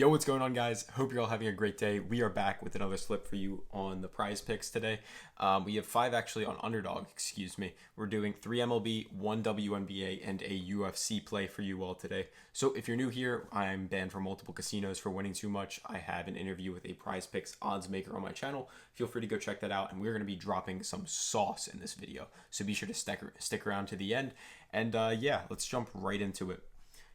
Yo, what's going on, guys? Hope you're all having a great day. We are back with another slip for you on the prize picks today. We have 5 actually on Underdog, excuse me. We're doing 3 MLB, 1 WNBA, and a UFC play for you all today. So if you're new here, I'm banned from multiple casinos for winning too much. I have an interview with a prize picks odds maker on my channel. Feel free to go check that out, and we're going to be dropping some sauce in this video. So be sure to stick around to the end. And yeah, let's jump right into it.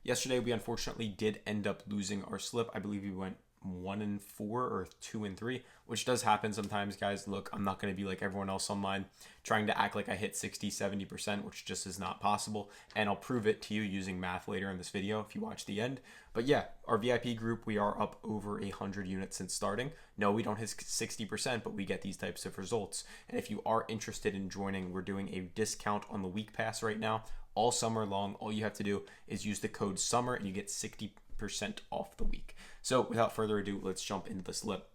Yesterday, we unfortunately did end up losing our slip. I believe we went 1-4 or 2-3, which does happen sometimes, guys. Look, I'm not going to be like everyone else online trying to act like I hit 60-70%, which just is not possible. And I'll prove it to you using math later in this video if you watch the end. But yeah, our VIP group, we are up over 100 units since starting. No, we don't hit 60%, but we get these types of results. And if you are interested in joining, we're doing a discount on the week pass right now. All summer long, all you have to do is use the code SUMMER and you get 60% off the week. So without further ado, let's jump into the slip.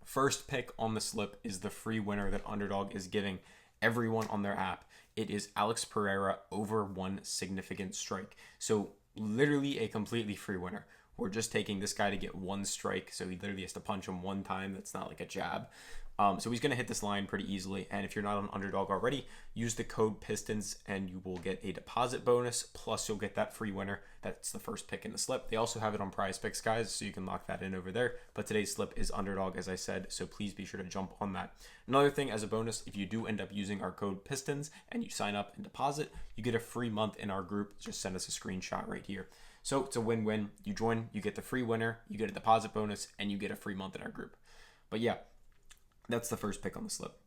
First pick on the slip is the free winner that Underdog is giving everyone on their app. It is Alex Pereira over 1 significant strike. So literally a completely free winner. We're just taking this guy to get 1 strike, so he literally has to punch him 1 time. That's not like a jab. So he's going to hit this line pretty easily. And if you're not on Underdog already, use the code PISTONS and you will get a deposit bonus. Plus, you'll get that free winner. That's the first pick in the slip. They also have it on PrizePicks, guys, so you can lock that in over there. But today's slip is Underdog, as I said, so please be sure to jump on that. Another thing as a bonus, if you do end up using our code PISTONS and you sign up and deposit, you get a free month in our group. Just send us a screenshot right here. So it's a win-win. You join, you get the free winner, you get a deposit bonus, and you get a free month in our group. But yeah, that's the first pick on the slip.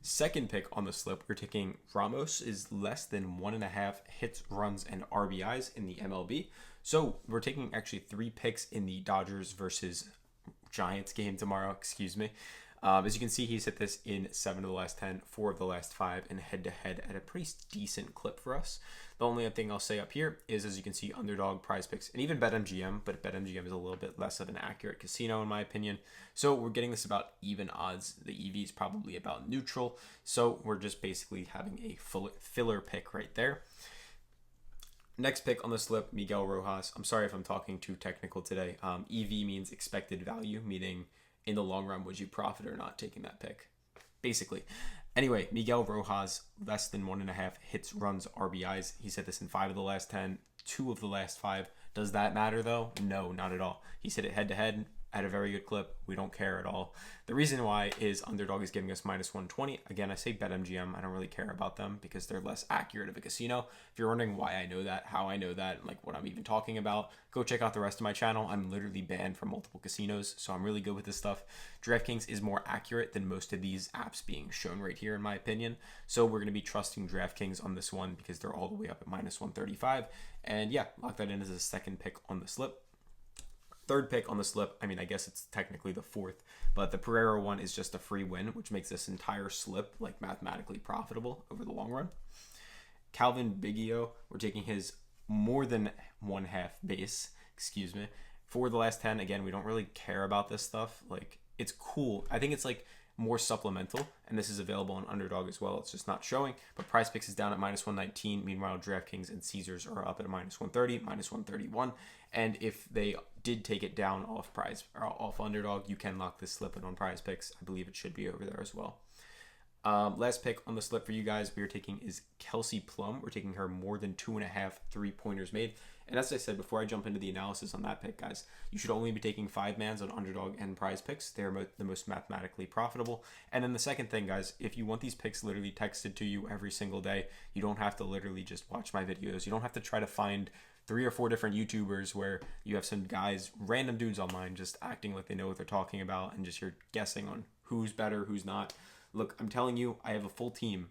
Second pick on the slip, we're taking Ramos is less than 1.5 hits, runs, and RBIs in the MLB. So we're taking actually 3 picks in the Dodgers versus Giants game tomorrow, excuse me. As you can see, he's hit this in 7 of the last 10, 4 of the last 5, and head-to-head at a pretty decent clip for us. The only other thing I'll say up here is, as you can see, Underdog, PrizePicks, and even BetMGM, but BetMGM is a little bit less of an accurate casino in my opinion. So we're getting this about even odds. The EV is probably about neutral. So we're just basically having a filler pick right there. Next pick on the slip, Miguel Rojas. I'm sorry if I'm talking too technical today. EV means expected value, meaning in the long run, would you profit or not taking that pick? Basically. Anyway, Miguel Rojas, less than 1.5 hits, runs, RBIs. He's hit this in 5 of the last 10, 2 of the last 5. Does that matter though? No, not at all. He's hit it head to head at a very good clip. We don't care at all. The reason why is Underdog is giving us minus 120. Again, I say BetMGM. I don't really care about them because they're less accurate of a casino. If you're wondering why I know that, how I know that, and like what I'm even talking about, go check out the rest of my channel. I'm literally banned from multiple casinos, so I'm really good with this stuff. DraftKings is more accurate than most of these apps being shown right here, in my opinion. So we're going to be trusting DraftKings on this one because they're all the way up at minus 135. And yeah, lock that in as a second pick on the slip. Third pick on the slip, I mean, I guess it's technically the 4th, but the Pereira one is just a free win, which makes this entire slip like mathematically profitable over the long run. Calvin Biggio, we're taking his more than 1/2 base, excuse me. For the last 10, again, we don't really care about this stuff. Like, it's cool. I think it's like more supplemental, and this is available on Underdog as well. It's just not showing, but PrizePicks is down at minus 119. Meanwhile, DraftKings and Caesars are up at minus 130, minus 131. And if they did take it down off Underdog, you can lock this slip in on PrizePicks. I believe it should be over there as well. Last pick on the slip for you guys we are taking is Kelsey Plum. We're taking her more than 2.5 3-pointers made. And as I said, before I jump into the analysis on that pick, guys, you should only be taking 5-mans on Underdog and PrizePicks. They're the most mathematically profitable. And then the second thing, guys, if you want these picks literally texted to you every single day, you don't have to literally just watch my videos. You don't have to try to find 3 or 4 different YouTubers where you have some guys, random dudes online, just acting like they know what they're talking about and just you're guessing on who's better, who's not. Look, I'm telling you, I have a full team.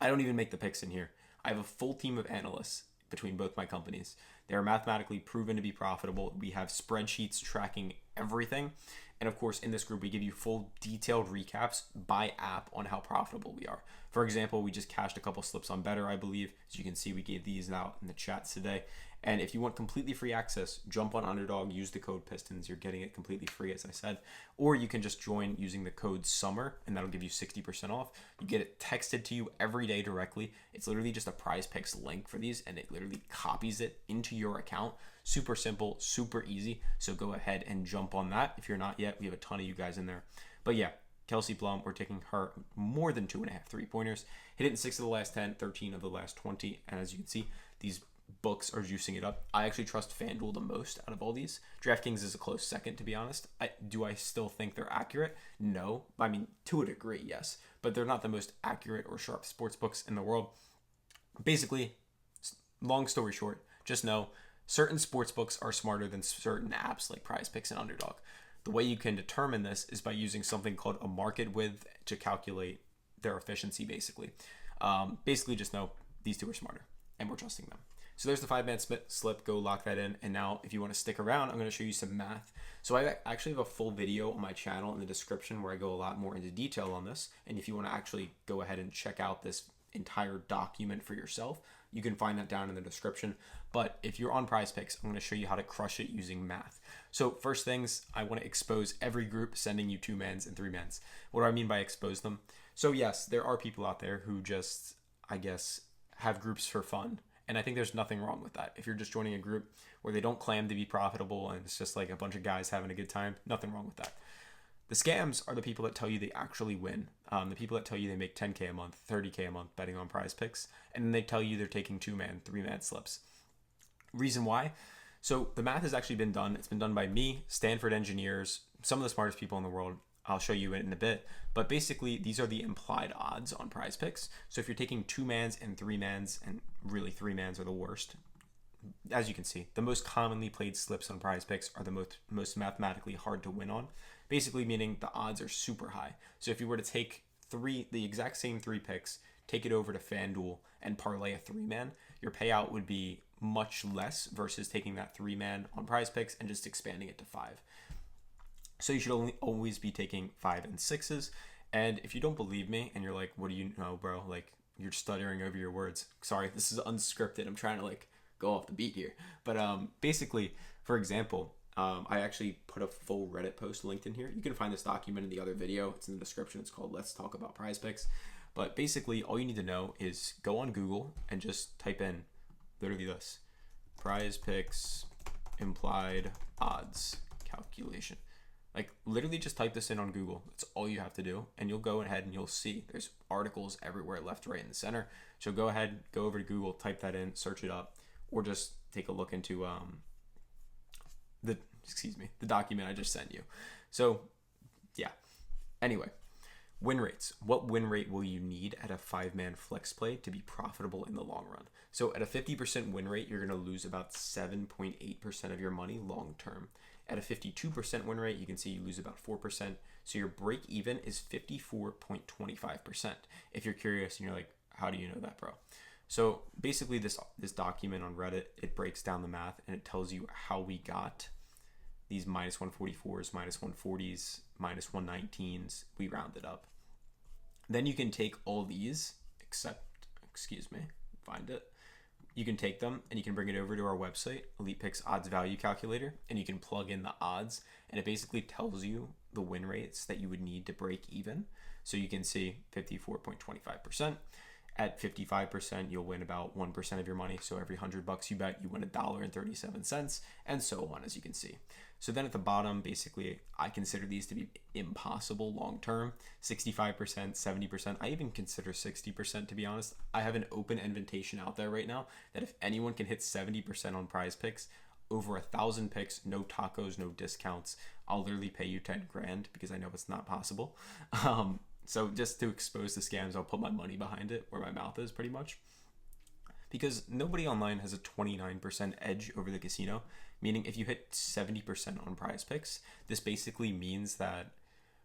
I don't even make the picks in here. I have a full team of analysts between both my companies. They are mathematically proven to be profitable. We have spreadsheets tracking everything. And of course, in this group, we give you full detailed recaps by app on how profitable we are. For example, we just cashed a couple slips on Better, I believe. As you can see, we gave these out in the chats today. And if you want completely free access, jump on Underdog, use the code PISTONS. You're getting it completely free, as I said. Or you can just join using the code SUMMER, and that'll give you 60% off. You get it texted to you every day directly. It's literally just a PrizePicks link for these, and it literally copies it into your account. Super simple, super easy. So go ahead and jump on that. If you're not yet, we have a ton of you guys in there. But yeah, Kelsey Plum, we're taking her more than 2.5 3-pointers. Hit it in 6 of the last 10, 13 of the last 20. And as you can see, these books are juicing it up. I actually trust FanDuel the most out of all these. DraftKings is a close second, to be honest. Do I still think they're accurate? No. I mean, to a degree, yes. But they're not the most accurate or sharp sports books in the world. Basically, long story short, just know certain sports books are smarter than certain apps like PrizePicks and Underdog. The way you can determine this is by using something called a market width to calculate their efficiency, basically. Basically, just know these two are smarter, and we're trusting them. So there's the 5-man slip. Go lock that in. And now, if you want to stick around, I'm going to show you some math. So I actually have a full video on my channel in the description where I go a lot more into detail on this. And if you want to actually go ahead and check out this entire document for yourself, you can find that down in the description. But if you're on PrizePicks, I'm going to show you how to crush it using math. So first things, I want to expose every group sending you 2-mans and 3-mans. What do I mean by expose them? So yes, there are people out there who just, I guess, have groups for fun. And I think there's nothing wrong with that. If you're just joining a group where they don't claim to be profitable and it's just like a bunch of guys having a good time, nothing wrong with that. The scams are the people that tell you they actually win. The people that tell you they make 10K a month, 30K a month betting on PrizePicks, and then they tell you they're taking 2-man, 3-man slips. Reason why? So the math has actually been done. It's been done by me, Stanford engineers, some of the smartest people in the world. I'll show you it in a bit. But basically, these are the implied odds on PrizePicks. So if you're taking 2-mans and 3-mans, and really 3-mans are the worst, as you can see, the most commonly played slips on PrizePicks are the most mathematically hard to win on. Basically meaning the odds are super high. So if you were to take the exact same 3 picks, take it over to FanDuel and parlay a 3-man, your payout would be much less versus taking that 3-man on PrizePicks and just expanding it to 5. So you should always be taking 5 and 6s. And if you don't believe me and you're like, what do you know, bro? Like, you're stuttering over your words. Sorry, this is unscripted. I'm trying to like go off the beat here. But basically, for example, I actually put a full Reddit post linked in here. You can find this document in the other video. It's in the description. It's called Let's Talk About PrizePicks. But basically, all you need to know is go on Google and just type in literally this: PrizePicks implied odds calculation. Like, literally just type this in on Google. That's all you have to do. And you'll go ahead and you'll see there's articles everywhere, left, right, and the center. So go ahead, go over to Google, type that in, search it up, or just take a look into the document I just sent you. So yeah. Anyway, win rates. What win rate will you need at a 5-man flex play to be profitable in the long run? So at a 50% win rate, you're going to lose about 7.8% of your money long term. At a 52% win rate, you can see you lose about 4%. So your break even is 54.25%. If you're curious and you're like, how do you know that, bro? So basically this document on Reddit, it breaks down the math and it tells you how we got these minus 144s, minus 140s, minus 119s. We rounded up. Then you can take all these, find it. You can take them and you can bring it over to our website, Elite Picks Odds Value Calculator, and you can plug in the odds, and it basically tells you the win rates that you would need to break even. So you can see 54.25%. At 55%, you'll win about 1% of your money. So every $100 you bet, you win $1.37, and so on, as you can see. So then at the bottom, basically, I consider these to be impossible long term. 65%, 70%. I even consider 60%, to be honest. I have an open invitation out there right now that if anyone can hit 70% on PrizePicks, over 1,000 picks, no tacos, no discounts, I'll literally pay you 10 grand because I know it's not possible. So just to expose the scams, I'll put my money behind it where my mouth is, pretty much. Because nobody online has a 29% edge over the casino, meaning if you hit 70% on PrizePicks, this basically means that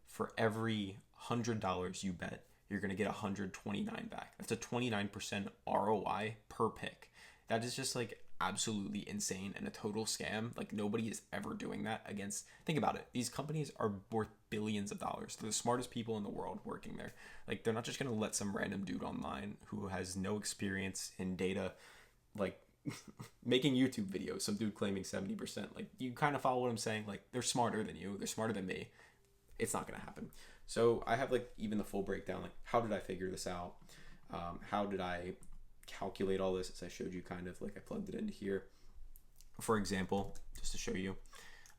for every $100 you bet, you're going to get $129 back. That's a 29% ROI per pick. That is just like absolutely insane and a total scam. Like, nobody is ever doing that against, think about it. These companies are worth billions of dollars. They're the smartest people in the world working there. Like, they're not just going to let some random dude online who has no experience in data, like, making YouTube videos, some dude claiming 70%. Like, you kind of follow what I'm saying. Like, they're smarter than you. They're smarter than me. It's not going to happen. So I have, like, even the full breakdown. Like, how did I figure this out? How did I calculate all this? As I showed you, kind of like I plugged it into here. For example, just to show you,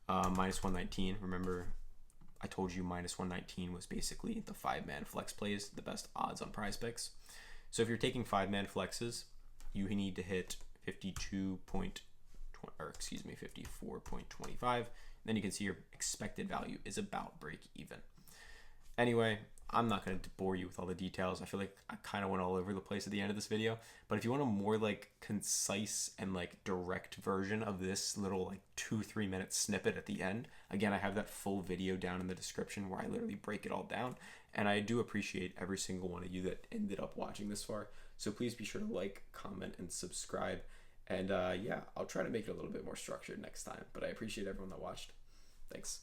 minus 119. Remember, I told you minus 119 was basically the 5-man flex plays, the best odds on PrizePicks. So if you're taking 5-man flexes, you need to hit 54.25. Then you can see your expected value is about break even. Anyway, I'm not going to bore you with all the details. I feel like I kind of went all over the place at the end of this video. But if you want a more like concise and like direct version of this little like 2-3 minute snippet at the end, again, I have that full video down in the description where I literally break it all down. And I do appreciate every single one of you that ended up watching this far. So please be sure to like, comment, and subscribe. And yeah, I'll try to make it a little bit more structured next time. But I appreciate everyone that watched. Thanks.